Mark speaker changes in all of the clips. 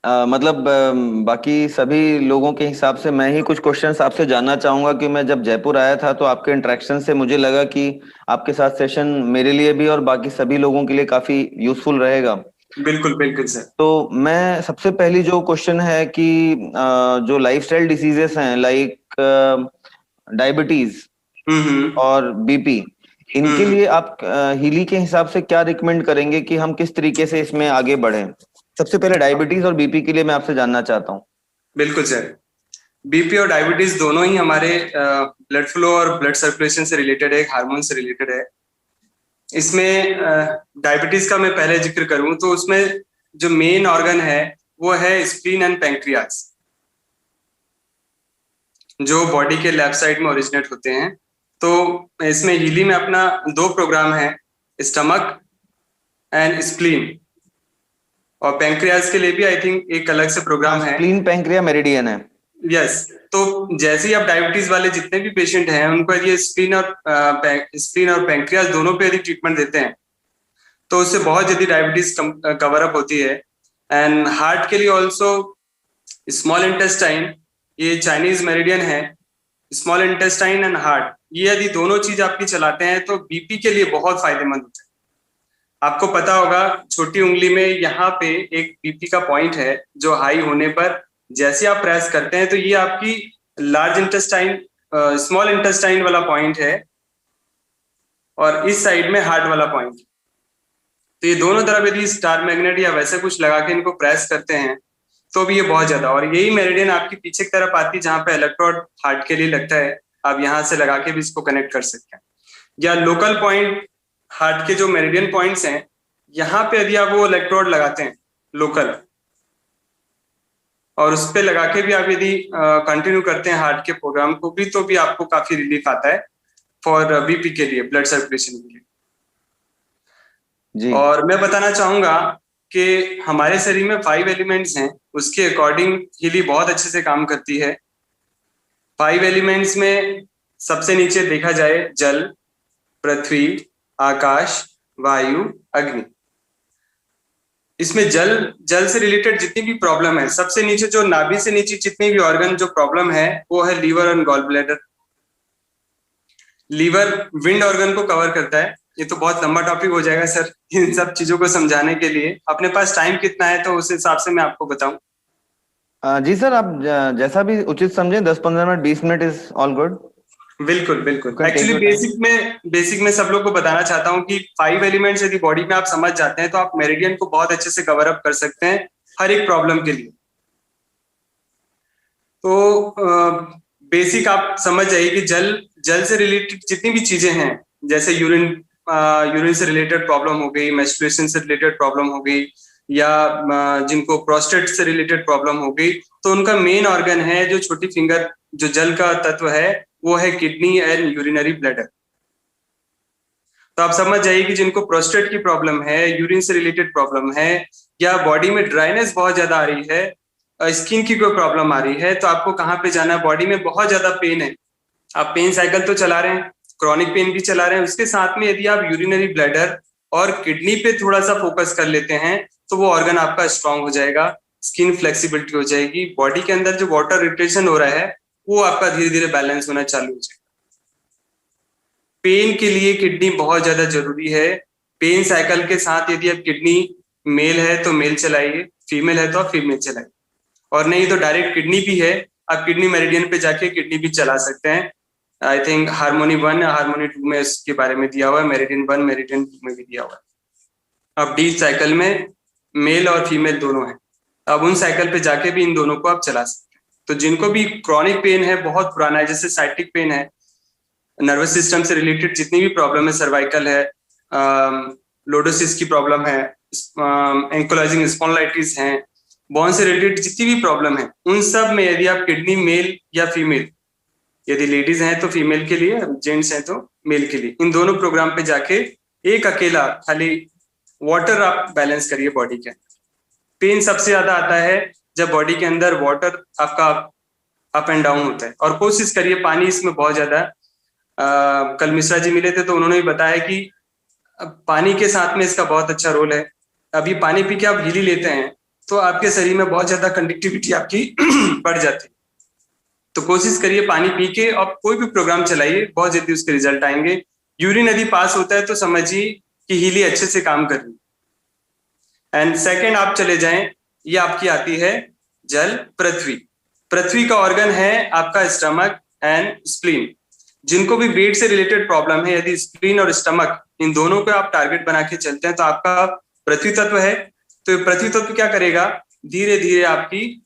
Speaker 1: मतलब बाकी सभी लोगों के हिसाब से मैं ही कुछ क्वेश्चंस आपसे जानना चाहूंगा कि मैं जब जयपुर आया था तो आपके इंटरेक्शन से मुझे लगा कि आपके साथ सेशन मेरे लिए भी और बाकी सभी लोगों के लिए काफी यूजफुल रहेगा।
Speaker 2: बिल्कुल बिल्कुल सर।
Speaker 1: तो मैं सबसे पहली जो क्वेश्चन है कि जो लाइफस्टाइल डिसीजेस हैं लाइक डायबिटीज
Speaker 2: हम्म।
Speaker 1: और बीपी, इनके
Speaker 2: हम्म।
Speaker 1: लिए आप हीली के हिसाब से क्या रिकमेंड करेंगे कि हम किस तरीके से इसमें आगे बढ़ें? सबसे पहले डायबिटीज और बीपी के लिए मैं आपसे जानना चाहता हूँ।
Speaker 2: बिल्कुल सर। बीपी और डायबिटीज दोनों ही हमारे ब्लड फ्लो और ब्लड सर्कुलेशन से रिलेटेड है, हार्मोन से रिलेटेड है। इसमें डायबिटीज का मैं पहले जिक्र करूं तो उसमें जो मेन ऑर्गन है वो है स्प्लीन एंड पैंक्रियास, जो बॉडी के लेफ्ट साइड में ओरिजिनेट होते हैं। तो इसमें हीली में अपना दो प्रोग्राम है, स्टमक एंड स्प्लीन। और पैंक्रियास के लिए भी आई थिंक एक अलग से
Speaker 1: हाँ,
Speaker 2: प्रोग्राम है।
Speaker 1: स्प्लीन पैंक्रिया मेरिडियन है।
Speaker 2: यस। तो जैसे ही आप डायबिटीज वाले जितने भी पेशेंट हैं उनको यदि स्प्लीन और पैंक्रियास दोनों पे यदि ट्रीटमेंट देते हैं तो उससे बहुत जल्दी डायबिटीज कवर अप होती है। एंड हार्ट के लिए ऑल्सो स्मॉल इंटेस्टाइन, ये चाइनीज मेरिडियन है, स्मॉल इंटेस्टाइन एंड हार्ट, ये यदि दोनों चीज आपकी चलाते हैं तो बीपी के लिए बहुत फायदेमंद होता है। आपको पता होगा छोटी उंगली में यहाँ पे एक बीपी का पॉइंट है जो हाई होने पर जैसे आप प्रेस करते हैं तो ये आपकी लार्ज इंटेस्टाइन, स्मॉल इंटेस्टाइन वाला पॉइंट है, और इस साइड में हार्ट वाला पॉइंट। तो ये दोनों तरफ यदि स्टार मैग्नेट या वैसे कुछ लगा के इनको प्रेस करते हैं तो भी ये बहुत ज्यादा, और यही मेरिडियन आपकी पीछे की तरफ आती है जहां पे इलेक्ट्रोड हार्ट के लिए लगता है, आप यहां से लगा के भी इसको कनेक्ट कर सकते हैं। या लोकल पॉइंट हार्ट के जो मेरिडियन पॉइंट्स हैं, यहाँ पे यदि आप वो इलेक्ट्रोड लगाते हैं लोकल, और उस पे लगा के भी आप यदि कंटिन्यू करते हैं हार्ट के प्रोग्राम को भी, तो भी आपको काफी रिलीफ आता है फॉर बीपी के लिए, ब्लड सर्कुलेशन के लिए।
Speaker 1: जी।
Speaker 2: और मैं बताना चाहूंगा कि हमारे शरीर में 5 एलिमेंट्स हैं, उसके अकॉर्डिंग हीली बहुत अच्छे से काम करती है। 5 एलिमेंट्स में सबसे नीचे देखा जाए जल, पृथ्वी, आकाश, वायु, अग्नि। इसमें जल जल से रिलेटेड जितनी भी प्रॉब्लम है, सबसे नीचे जो नाभि से नीचे जितनी भी ऑर्गन जो प्रॉब्लम है वो है लीवर और गॉल ब्लैडर। लीवर विंड ऑर्गन को कवर करता है। ये तो बहुत लंबा टॉपिक हो जाएगा सर इन सब चीजों को समझाने के लिए। अपने पास टाइम कितना है तो उस हिसाब से मैं आपको बताऊं।
Speaker 1: जी सर, आप जैसा भी उचित समझें, 10-15 minute, 20 minute is all good.
Speaker 2: बिल्कुल
Speaker 1: यू
Speaker 2: बिल्कुल।
Speaker 1: Can take
Speaker 2: actually
Speaker 1: your time.
Speaker 2: Basic में सब लोग को बताना चाहता हूँ कि 5 एलिमेंट्स यदि बॉडी में आप समझ जाते हैं तो आप मेरिडियन को बहुत अच्छे से कवर अप कर सकते हैं हर एक प्रॉब्लम के लिए। तो बेसिक आप समझ जाइए कि जल जल से रिलेटेड जितनी भी चीजें हैं, जैसे यूरिन, यूरिन से रिलेटेड प्रॉब्लम हो गई, मेंस्ट्रुएशन से रिलेटेड प्रॉब्लम हो गई, या जिनको प्रोस्टेट से रिलेटेड प्रॉब्लम हो गई, तो उनका मेन ऑर्गन है जो छोटी फिंगर जो जल का तत्व है वो है किडनी एंड यूरिनरी ब्लैडर। तो आप समझ जाइए कि जिनको प्रोस्टेट की प्रॉब्लम है, यूरिन से रिलेटेड प्रॉब्लम है, या बॉडी में ड्राइनेस बहुत ज्यादा आ रही है, स्किन की कोई प्रॉब्लम आ रही है, तो आपको कहाँ पे जाना है? बॉडी में बहुत ज्यादा पेन है, आप पेन साइकिल तो चला रहे हैं, क्रॉनिक पेन भी चला रहे हैं, उसके साथ में यदि आप यूरिनरी ब्लैडर और किडनी पे थोड़ा सा फोकस कर लेते हैं तो वो ऑर्गन आपका स्ट्रांग हो जाएगा, स्किन फ्लेक्सिबिलिटी हो जाएगी, बॉडी के अंदर जो वाटर रिटेंशन हो रहा है वो आपका धीरे धीरे बैलेंस होना चालू हो जाएगा। पेन के लिए किडनी बहुत ज्यादा जरूरी है। पेन साइकिल के साथ यदि आप किडनी मेल है तो मेल चलाइए, फीमेल है तो आप फीमेल चलाइए, और नहीं तो डायरेक्ट किडनी भी है, आप किडनी मेरिडियन पे जाके किडनी भी चला सकते हैं। आई थिंक हार्मोनी 1 या हार्मोनी 2 में इसके बारे में दिया हुआ है, मेरिडियन 1 मेरिडियन 2 में भी दिया हुआ है। अब डी साइकिल में मेल और फीमेल दोनों हैं, अब उन साइकिल पे जाके भी इन दोनों को आप चला सकते हैं। तो जिनको भी क्रॉनिक पेन है, बहुत पुराना है, जैसे साइटिक पेन है, नर्वस सिस्टम से रिलेटेड जितनी भी प्रॉब्लम है, सर्वाइकल है, लोडोसिस की प्रॉब्लम है, एंकोलाइजिंग स्पॉन्डिलाइटिस है, बोन से रिलेटेड जितनी भी प्रॉब्लम है, उन सब में यदि आप किडनी मेल या फीमेल, यदि लेडीज हैं तो फीमेल के लिए, जेंट्स हैं तो मेल के लिए, इन दोनों प्रोग्राम पे जाके एक अकेला खाली वाटर आप बैलेंस करिए बॉडी के अंदर। पेन सबसे ज्यादा आता है जब बॉडी के अंदर वाटर आपका अप एंड डाउन होता है, और कोशिश करिए पानी इसमें बहुत ज्यादा, कल मिश्रा जी मिले थे तो उन्होंने भी बताया कि पानी के साथ में इसका बहुत अच्छा रोल है। अभी पानी पी के आप हीली लेते हैं तो आपके शरीर में बहुत ज्यादा कंडक्टिविटी आपकी बढ़ जाती है। तो कोशिश करिए पानी पी के, और कोई भी प्रोग्राम चलाइए, बहुत जल्दी उसके रिजल्ट आएंगे। यूरिन यदि पास होता है तो समझिए कि हीली अच्छे से काम कर रही है। एंड सेकेंड आप चले जाएं, ये आपकी आती है जल पृथ्वी। पृथ्वी का ऑर्गन है आपका स्टमक एंड स्प्लीन। जिनको भी वेट से रिलेटेड प्रॉब्लम है, यदि स्प्लीन और स्टमक इन दोनों को आप टारगेट बना के चलते हैं तो आपका पृथ्वी तत्व है। तो पृथ्वी तत्व क्या करेगा, धीरे धीरे आपकी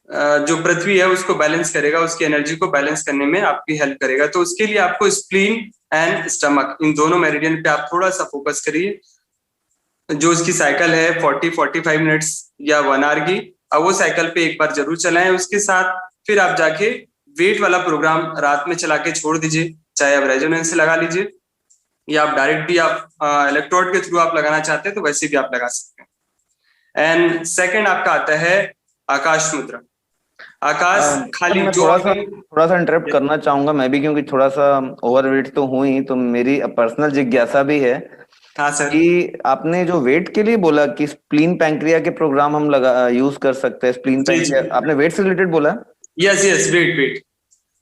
Speaker 2: जो पृथ्वी है उसको बैलेंस करेगा, उसकी एनर्जी को बैलेंस करने में आपकी हेल्प करेगा। तो उसके लिए आपको स्प्लीन एंड स्टमक इन दोनों मेरिडियन पे आप थोड़ा सा फोकस करिए। जो उसकी साइकिल है 40-45 मिनट्स या 1 आवर की, अब वो साइकिल पे एक बार जरूर चलाएं। उसके साथ फिर आप जाके वेट वाला प्रोग्राम रात में चला के छोड़ दीजिए, चाहे आप रेजोनेंस से लगा लीजिए या आप डायरेक्ट भी आप इलेक्ट्रोड के थ्रू आप लगाना चाहते हैं तो वैसे भी आप लगा सकते हैं। एंड सेकंड आपका आता है आकाश मुद्रा। आकाश खाली
Speaker 1: मैं
Speaker 2: जो
Speaker 1: थोड़ा सा इंटरप्ट करना चाहूंगा मैं भी, क्योंकि थोड़ा सा ओवरवेट तो हूं ही, तो मेरी पर्सनल जिज्ञासा भी है
Speaker 2: हाँ सर,
Speaker 1: कि आपने जो वेट के लिए बोला कि स्प्लीन पैंक्रिया के प्रोग्राम हम यूज कर सकते हैं। स्प्लीन
Speaker 2: जी जी,
Speaker 1: पैंक्रिया आपने वेट से रिलेटेड बोला?
Speaker 2: यस यस, वेट वेट,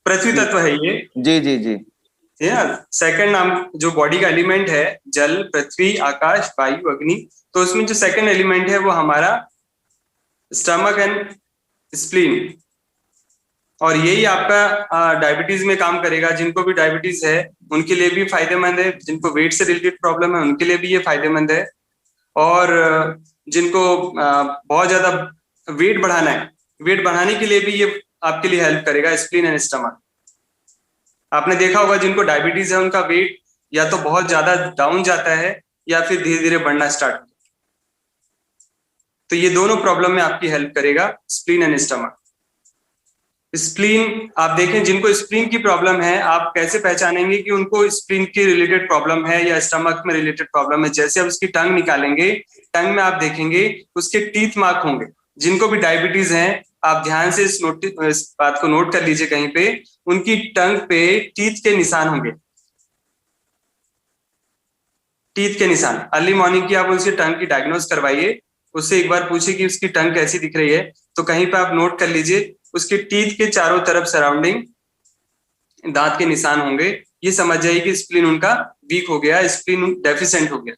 Speaker 2: पृथ्वी
Speaker 1: जी
Speaker 2: तत्व है ये।
Speaker 1: जी जी जी।
Speaker 2: सेकंड नाम जो बॉडी का एलिमेंट है, जल पृथ्वी आकाश वायु अग्नि, तो उसमें जो सेकंड एलिमेंट है वो हमारा स्टमक एंड स्प्लीन। और यही आपका डायबिटीज में काम करेगा। जिनको भी डायबिटीज है उनके लिए भी फायदेमंद है, जिनको वेट से रिलेटेड प्रॉब्लम है उनके लिए भी ये फायदेमंद है, और जिनको बहुत ज्यादा वेट बढ़ाना है, वेट बढ़ाने के लिए भी ये आपके लिए हेल्प करेगा, स्प्लीन एंड स्टमक। आपने देखा होगा जिनको डायबिटीज है उनका वेट या तो बहुत ज्यादा डाउन जाता है या फिर धीरे धीरे बढ़ना स्टार्ट होता है। तो ये दोनों प्रॉब्लम में आपकी हेल्प करेगा स्प्लीन एंड स्टमक। स्प्लीन आप देखें, जिनको स्प्लीन की प्रॉब्लम है आप कैसे पहचानेंगे कि उनको स्प्लीन की रिलेटेड प्रॉब्लम है या स्टमक में रिलेटेड प्रॉब्लम है? जैसे आप उसकी टंग निकालेंगे, टंग में आप देखेंगे उसके टीथ मार्क होंगे। जिनको भी डायबिटीज है आप ध्यान से इस बात को नोट कर लीजिए, कहीं पे उनकी टंग पे टीथ के निशान होंगे, टीथ के निशान। अर्ली मॉर्निंग की आप उसकी टंग की डायग्नोस करवाइए, उससे एक बार पूछिए कि उसकी टंग कैसी दिख रही है, तो कहीं पे आप नोट कर लीजिए उसके टीथ के चारों तरफ सराउंडिंग दांत के निशान होंगे। ये समझ जाइए कि स्प्लीन उनका वीक हो गया, स्प्लीन डेफिशिएंट हो गया।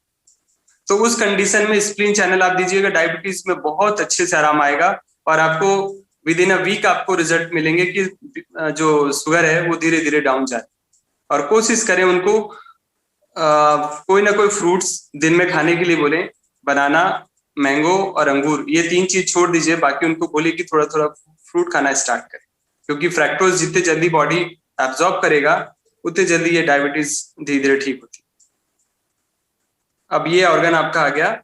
Speaker 2: तो उस कंडीशन में स्प्लीन चैनल आप दीजिएगा, डायबिटीज में बहुत अच्छे से आराम आएगा और आपको विद इन अ वीक आपको रिजल्ट मिलेंगे कि जो शुगर है वो धीरे धीरे डाउन जाए। और कोशिश करें उनको कोई ना कोई फ्रूट्स दिन में खाने के लिए बोले, बनाना, मैंगो और अंगूर, ये 3 चीज छोड़ दीजिए, बाकी उनको बोलिए कि थोड़ा थोड़ा फ्रूट खाना स्टार्ट करें, क्योंकि फ्रैक्टोज जितने जल्दी बॉडी एब्जॉर्ब करेगा उतने जल्दी ये डायबिटीज धीरे धीरे ठीक होती है। अब ये ऑर्गन आपका आ गया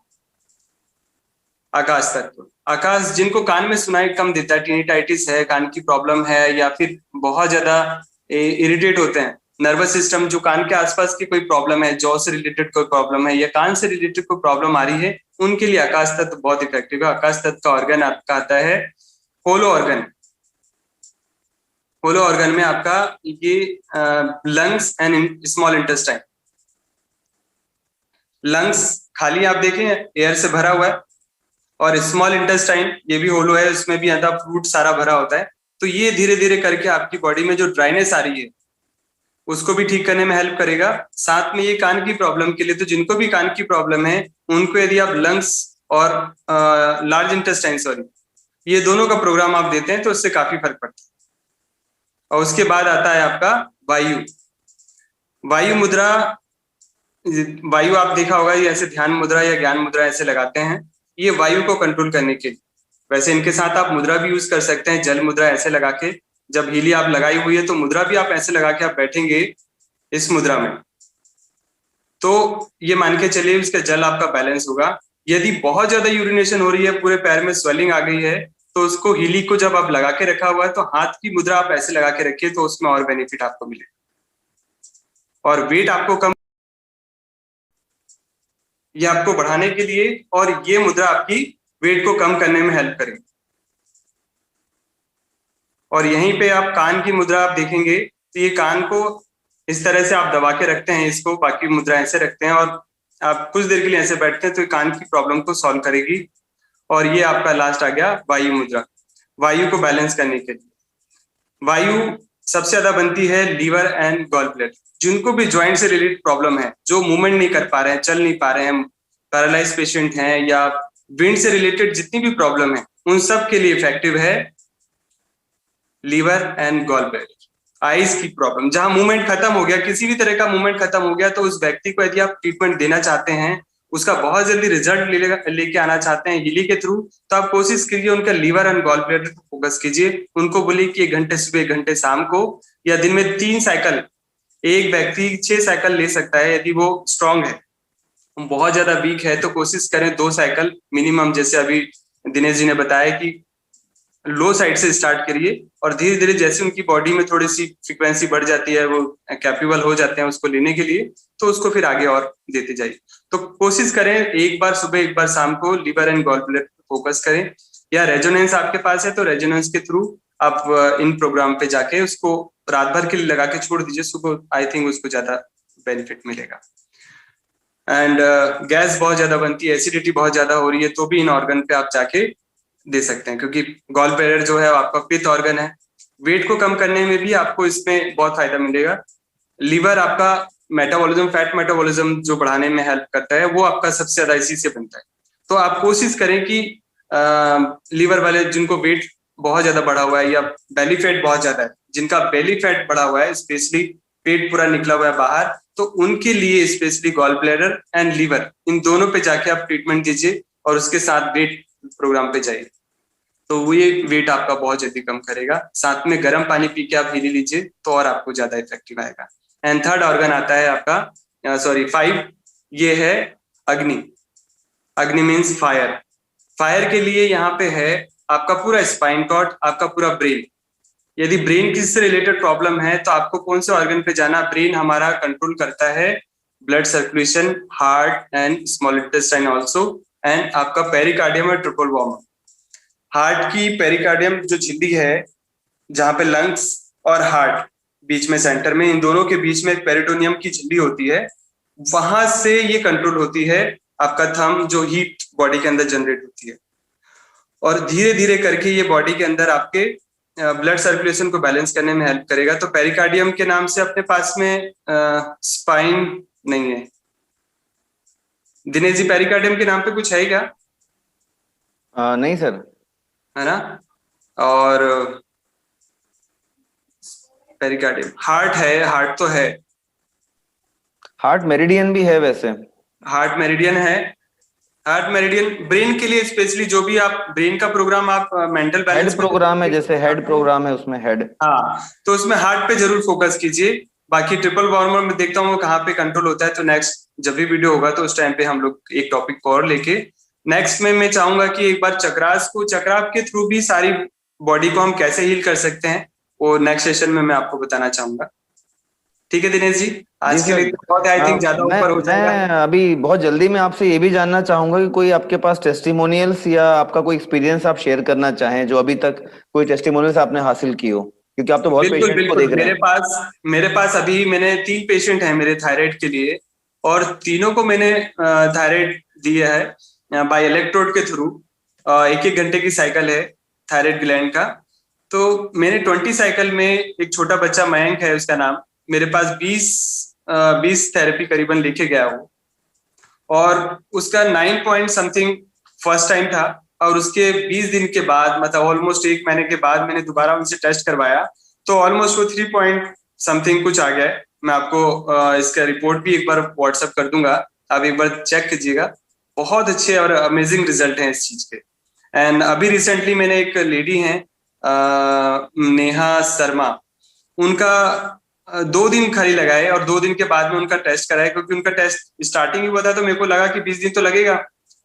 Speaker 2: आकाश तत्व। आकाश, जिनको कान में सुनाई कम देता है, टिनिटाइटिस है, कान की प्रॉब्लम है, या फिर बहुत ज्यादा इरिटेट होते हैं, नर्वस सिस्टम, जो कान के आसपास की कोई प्रॉब्लम है, जॉ से रिलेटेड कोई प्रॉब्लम है या कान से रिलेटेड कोई प्रॉब्लम आ रही है, उनके लिए आकाश तत्व बहुत इफेक्टिव है। आकाश तत्व का ऑर्गन आपका आता है होलो ऑर्गन। होलो ऑर्गन में आपका ये lungs and small intestine. Lungs खाली आप देखें एयर से भरा हुआ है, और स्मॉल इंटेस्टाइन ये भी होलो है, उसमें भी अंदर फ्लूइड सारा भरा होता है। तो ये धीरे धीरे करके आपकी बॉडी में जो ड्राइनेस आ रही है उसको भी ठीक करने में हेल्प करेगा। साथ में ये कान की प्रॉब्लम के लिए, तो जिनको भी कान की प्रॉब्लम है उनको यदि आप लंग्स और लार्ज इंटेस्टाइन, सॉरी, ये दोनों का प्रोग्राम आप देते हैं तो उससे काफी फर्क पड़ता है। और उसके बाद आता है आपका वायु। वायु मुद्रा, वायु आप देखा होगा ये ऐसे ध्यान मुद्रा या ज्ञान मुद्रा ऐसे लगाते हैं, ये वायु को कंट्रोल करने के लिए। वैसे इनके साथ आप मुद्रा भी यूज कर सकते हैं, जल मुद्रा ऐसे लगा के, जब हीली आप लगाई हुई है तो मुद्रा भी आप ऐसे लगा के आप बैठेंगे इस मुद्रा में, तो ये मान के चलिए उसका जल आपका बैलेंस होगा। यदि बहुत ज्यादा यूरिनेशन हो रही है, पूरे पैर में स्वेलिंग आ गई है, तो उसको हीली को जब आप लगा के रखा हुआ है तो हाथ की मुद्रा आप ऐसे लगा के रखिए, तो उसमें और बेनिफिट आपको मिलेगा। और वेट आपको कम, ये आपको बढ़ाने के लिए, और ये मुद्रा आपकी वेट को कम करने में हेल्प करेगी। और यहीं पे आप कान की मुद्रा आप देखेंगे तो ये कान को इस तरह से आप दबा के रखते हैं, इसको, बाकी मुद्रा ऐसे रखते हैं और आप कुछ देर के लिए ऐसे बैठते हैं, तो ये कान की प्रॉब्लम को सॉल्व करेगी। और ये आपका लास्ट आ गया वायु मुद्रा, वायु को बैलेंस करने के लिए। वायु सबसे ज्यादा बनती है लीवर एंड गॉल ब्लैडर। जिनको भी ज्वाइंट से रिलेटेड प्रॉब्लम है, जो मूवमेंट नहीं कर पा रहे हैं, चल नहीं पा रहे हैं, पैरालाइज पेशेंट हैं, या विंड से रिलेटेड जितनी भी प्रॉब्लम है, उन सब के लिए इफेक्टिव है liver and gall bladder. Eyes की प्रॉब्लम, जहां मूवमेंट खत्म हो गया, किसी भी तरह का मूवमेंट खत्म हो गया, तो उस व्यक्ति को यदि आप ट्रीटमेंट देना चाहते हैं, उसका बहुत जल्दी रिजल्ट लेके आना चाहते हैं हीली के थ्रू, तो आप कोशिश कीजिए उनका लीवर एंड गॉल ब्लैडर पर फोकस कीजिए। उनको बोलिए कि 1 घंटे सुबह 1 घंटे शाम को, या दिन में 3 साइकिल, एक व्यक्ति 6 साइकिल ले सकता है यदि वो स्ट्रांग है। बहुत ज्यादा वीक है तो कोशिश करें 2 साइकिल मिनिमम, जैसे अभी दिनेश जी ने बताया कि लो साइड से स्टार्ट करिए, और धीरे धीरे जैसे उनकी बॉडी में थोड़ी सी फ्रीक्वेंसी बढ़ जाती है, वो कैपेबल हो जाते हैं उसको लेने के लिए, तो उसको फिर आगे और देते जाइए। तो कोशिश करें 1 बार सुबह 1 बार शाम को लीवर एंड गॉल ब्लैडर पे फोकस करें, या रेजोनेंस आपके पास है तो रेजोनेंस के थ्रू आप इन प्रोग्राम पे जाके उसको रात भर के लिए लगा के छोड़ दीजिए, सुबह आई थिंक उसको ज्यादा बेनिफिट मिलेगा। एंड गैस बहुत ज्यादा बनती है, एसिडिटी बहुत ज्यादा हो रही है, तो भी इन ऑर्गन पे आप जाके दे सकते हैं, क्योंकि गॉल ब्लैडर जो है आपका पित्त ऑर्गन है। वेट को कम करने में भी आपको इसमें बहुत फायदा मिलेगा। लीवर आपका मेटाबॉलिज्म, फैट मेटाबॉलिज्म जो बढ़ाने में हेल्प करता है, वो आपका सबसे ज्यादा इसी से बनता है। तो आप कोशिश करें कि लीवर वाले जिनको वेट बहुत ज्यादा बढ़ा हुआ है, या बेली फैट बहुत ज्यादा है, जिनका बेली फैट बढ़ा हुआ है, स्पेशली पेट पूरा निकला हुआ है बाहर, तो उनके लिए specially gall bladder and liver, इन दोनों पे जाके आप ट्रीटमेंट दीजिए, और उसके साथ वेट प्रोग्राम पे जाइए, तो वो ये वेट आपका बहुत जल्दी कम करेगा। साथ में गर्म पानी पी के आप हीली लीजिए, तो और आपको ज्यादा इफेक्टिव आएगा। एंड थर्ड ऑर्गन आता है आपका 5, ये है अग्नि। अग्नि मीन्स फायर। फायर के लिए यहाँ पे है आपका पूरा स्पाइन कॉर्ड, आपका पूरा ब्रेन। यदि ब्रेन किसी से रिलेटेड प्रॉब्लम है तो आपको कौन से ऑर्गन पे जाना? ब्रेन हमारा कंट्रोल करता है blood circulation, heart and small intestine also, and आपका पेरिकार्डियम और ट्रिपल वॉर्म। हार्ट की पेरिकार्डियम जो झिल्ली है, जहां पे लंग्स और हार्ट बीच में सेंटर में, इन दोनों के बीच में एक पेरिटोनियम की झिल्ली होती है, वहां से ये कंट्रोल होती है आपका थंब, जो हीट बॉडी के अंदर जनरेट होती है, और धीरे धीरे करके ये बॉडी के अंदर आपके ब्लड सर्कुलेशन को बैलेंस करने में हेल्प करेगा। तो पेरिकार्डियम के नाम से अपने पास में स्पाइन नहीं है। दिनेश जी, पेरिकार्डियम के नाम पे कुछ है क्या?
Speaker 1: नहीं सर।
Speaker 2: है ना? और पेरिकार्डियम, हार्ट है, हार्ट तो है,
Speaker 1: हार्ट मेरिडियन भी है वैसे।
Speaker 2: हार्ट मेरिडियन है, हार्ट मेरिडियन ब्रेन के लिए स्पेशली, जो भी आप ब्रेन का प्रोग्राम आप मेंटल बैलेंस
Speaker 1: हेड प्रोग्राम है, जैसे हेड प्रोग्राम है उसमें हेड।
Speaker 2: हाँ, तो उसमें हार्ट पे जरूर फोकस कीजिए। बाकी ट्रिपल वार्मर में देखता हूँ कहाँ पे कंट्रोल होता है, तो नेक्स्ट जब भी वीडियो होगा तो उस टाइम पे हम लोग एक टॉपिक को और लेके नेक्स्ट में मैं चाहूंगा कि एक बार चक्रास के थ्रू भी सारी बॉडी को हम कैसे हील कर सकते हैं, वो नेक्स्ट सेशन में मैं आपको बताना चाहूंगा। ठीक है दिनेश जी, आज के लिए बहुत आई थिंक ज्यादा ऊपर हो जाएगा।
Speaker 1: मैं अभी बहुत जल्दी में आपसे ये भी जानना चाहूंगा कि कोई आपके पास टेस्टिमोनियल्स या आपका कोई एक्सपीरियंस आप शेयर करना चाहें, जो अभी तक कोई टेस्टिमोनियल्स आपने हासिल की हो, क्योंकि आप तो बहुत
Speaker 2: बिल्कुल
Speaker 1: पेशेंट्स को
Speaker 2: बिल्कुल,
Speaker 1: देख रहे हैं।
Speaker 2: मेरे पास अभी मैंने 3 पेशेंट हैं मेरे थायराइड के लिए, और तीनों को मैंने थायराइड दिया है बाय इलेक्ट्रोड के थ्रू। 1-1 घंटे की साइकिल है थायराइड ग्लैंड का। तो मैंने 20 साइकिल में, एक छोटा बच्चा मयंक है उसका नाम, मेरे पास 20 थेरेपी करीबन लेके गया वो, और उसका 9 पॉइंट समथिंग फर्स्ट टाइम था, और उसके 20 दिन के बाद, मतलब ऑलमोस्ट 1 महीने के बाद मैंने दोबारा उनसे टेस्ट करवाया, तो ऑलमोस्ट वो 3 पॉइंट समथिंग कुछ आ गया है। मैं आपको इसका रिपोर्ट भी एक बार व्हाट्सएप कर दूंगा, आप एक बार चेक कीजिएगा। बहुत अच्छे और अमेजिंग रिजल्ट हैं इस चीज के। एंड अभी रिसेंटली मैंने एक लेडी हैं नेहा शर्मा, उनका 2 दिन खाली लगाए, और 2 दिन के बाद में उनका टेस्ट कराया, क्योंकि उनका टेस्ट स्टार्टिंग ही हुआ था, तो मेरे को लगा कि 20 दिन तो लगेगा,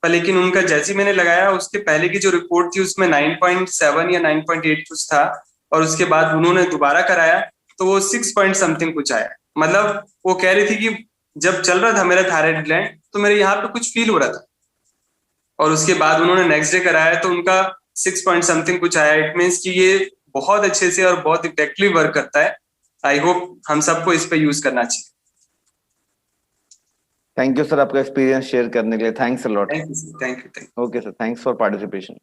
Speaker 2: पर लेकिन उनका जैसे ही मैंने लगाया, उसके पहले की जो रिपोर्ट थी उसमें 9.7 या 9.8 कुछ था, और उसके बाद उन्होंने दोबारा कराया तो वो 6 पॉइंट समथिंग कुछ आया। मतलब वो कह रही थी कि जब चल रहा था मेरा थायराइड ग्लैंड, तो मेरे यहाँ पे कुछ फील हो रहा था, और उसके बाद उन्होंने नेक्स्ट डे कराया तो उनका 6 पॉइंट समथिंग कुछ आया। इट मीन्स कि ये बहुत अच्छे से और बहुत इफेक्टिवली वर्क करता है। आई होप हम सबको इस पे यूज करना चाहिए।
Speaker 1: थैंक यू सर आपका एक्सपीरियंस शेयर करने के लिए, thanks a lot.
Speaker 2: Thank you, thank you.
Speaker 1: Okay sir, thanks for participation.